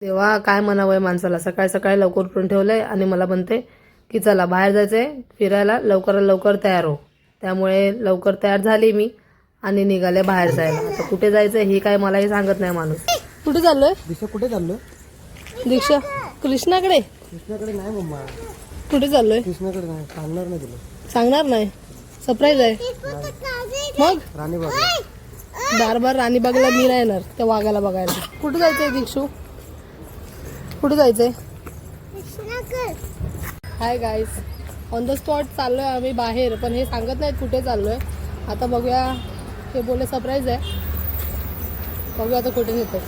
तेव्हा काय म्हणावंय माणसाला, सकाळी सकाळी लवकर उठून ठेवलंय आणि मला म्हणते की चला बाहेर जायचंय फिरायला, लवकर लवकर तयार हो. त्यामुळे लवकर तयार झाली मी आणि निघाले बाहेर जायला. आता कुठे जायचंय हे काय मलाही सांगत नाही माणूस. कुठे चाललोय दिशा? कुठे चाललोय? दीक्षा? कृष्णाकडे. कृष्णाकडे नाही मम्मा, कुठे चाललोय कृष्णाकडे नाही, सांगणार नाही तुला. सांगणार नाही, सरप्राईज आहे. मग राणीबाग. बार राणीबागला मी नाही येणार त्या वाघाला बघायला. कुठे जायचंय दीक्षू? कुठे जायचंय? Hi guys, on the spot चाललोय आम्ही बाहेर, पण हे सांगत नाहीत कुठे चाललोय. आता बघूया, हे बोलले सरप्राईज आहे, बघूया आता कुठे नेतो.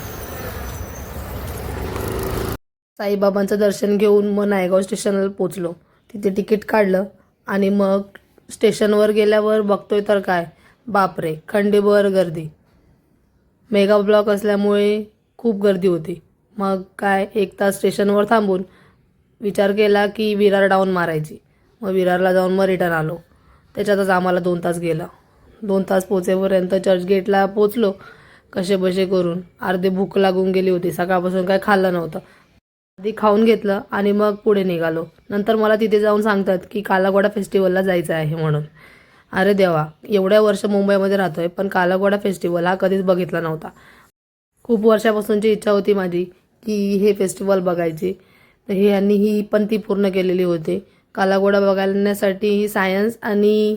साईबाबांचं दर्शन घेऊन मग नायगाव स्टेशनला पोचलो. तिथे तिकीट काढलं आणि मग स्टेशनवर गेल्यावर बघतोय तर काय, बापरे, खंडीभर गर्दी. मेगा ब्लॉक असल्यामुळे खूप गर्दी होती. मग काय, 1 तास स्टेशनवर थांबून विचार केला की विरार डाऊन मारायची. मग विरारला जाऊन मग रिटर्न आलो. त्याच्यातच आम्हाला 2 तास गेला. 2 तास पोचेपर्यंत चर्चगेटला पोचलो कसे बसे करून. अर्धे भूक लागून गेली होती, सकाळपासून काय खाल्लं नव्हतं. आधी खाऊन घेतलं आणि मग पुढे निघालो. नंतर मला तिथे जाऊन सांगतात की कालाघोडा फेस्टिवलला जायचं आहे म्हणून. अरे देवा, एवढ्या वर्ष मुंबईमध्ये राहतोय पण कालाघोडा फेस्टिवल हा कधीच बघितला नव्हता. खूप वर्षापासूनची इच्छा होती माझी की हे फेस्टिवल बघायची. तर हे यांनी ही पण ती पूर्ण केलेली होती. कालाघोडा बघण्यासाठी सायन्स आणि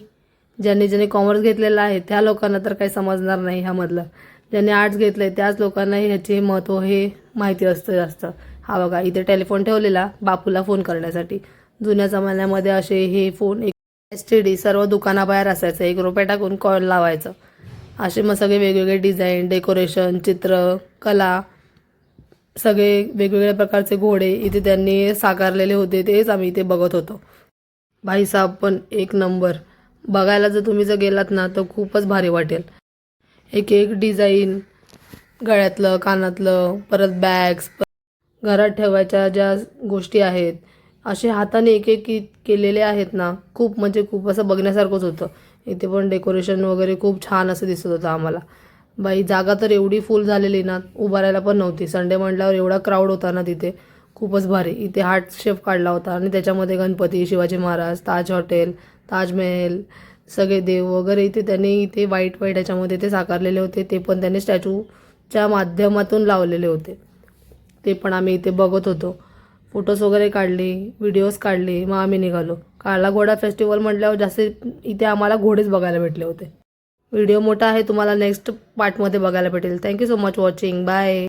ज्यांनी कॉमर्स घेतलेलं आहे त्या लोकांना तर काही समजणार नाही ह्यामधलं. ज्यांनी आर्ट्स घेतलंय त्याच लोकांना ह्याचे महत्त्व हे माहिती असतं जास्त. हा बघा, इथे टेलिफोन ठेवलेला बापूला फोन करण्यासाठी. जुन्या जमान्यामध्ये असे हे फोन STD सर्व दुकानाबाहेर असायचं, 1 रुपया टाकून कॉल लावायचं. असे मग सगळे वेगवेगळे डिझाईन, डेकोरेशन, चित्र, कला, सगळे वेगवेगळ्या प्रकारचे घोडे इथे त्यांनी साकारलेले होते. तेच आम्ही इथे बघत होतो. भाईसाहेब पण एक नंबर. बघायला जर गेलात ना तर खूपच भारी वाटेल. एक एक डिझाईन, गळ्यातलं, कानातलं, परत बॅग्स, घरात ठेवायच्या ज्या गोष्टी आहेत, असे हाताने एक एक केलेले आहेत ना, खूप म्हणजे खूप असं बघण्यासारखंच होतं. इथे पण डेकोरेशन वगैरे खूप छान असं दिसत होतं आम्हाला. बाई, जागा तर एवढी फुल झालेली ना, उभा राहायला पण नव्हती. संडे म्हटल्यावर एवढा क्राऊड होता ना तिथे, खूपच भारी. इथे हार्ट शेप काढला होता आणि त्याच्यामध्ये गणपती, शिवाजी महाराज, ताज हॉटेल, ताजमहल, सगळे देव वगैरे इथे त्यांनी इथे वाईट ह्याच्यामध्ये ते साकारलेले होते. ते पण त्यांनी स्टॅच्यूच्या माध्यमातून लावलेले होते. ते पण आम्ही इथे बघत होतो. फोटोज वगैरे काढले, व्हिडिओज काढले, मग आम्ही निघालो. कालाघोडा फेस्टिवल म्हटल्यावर जास्त इथे आम्हाला घोडेच बघायला भेटले होते. व्हिडिओ मोठा आहे, तुम्हाला नेक्स्ट पार्टमध्ये बघायला भेटेल. Thank you so much watching. Bye.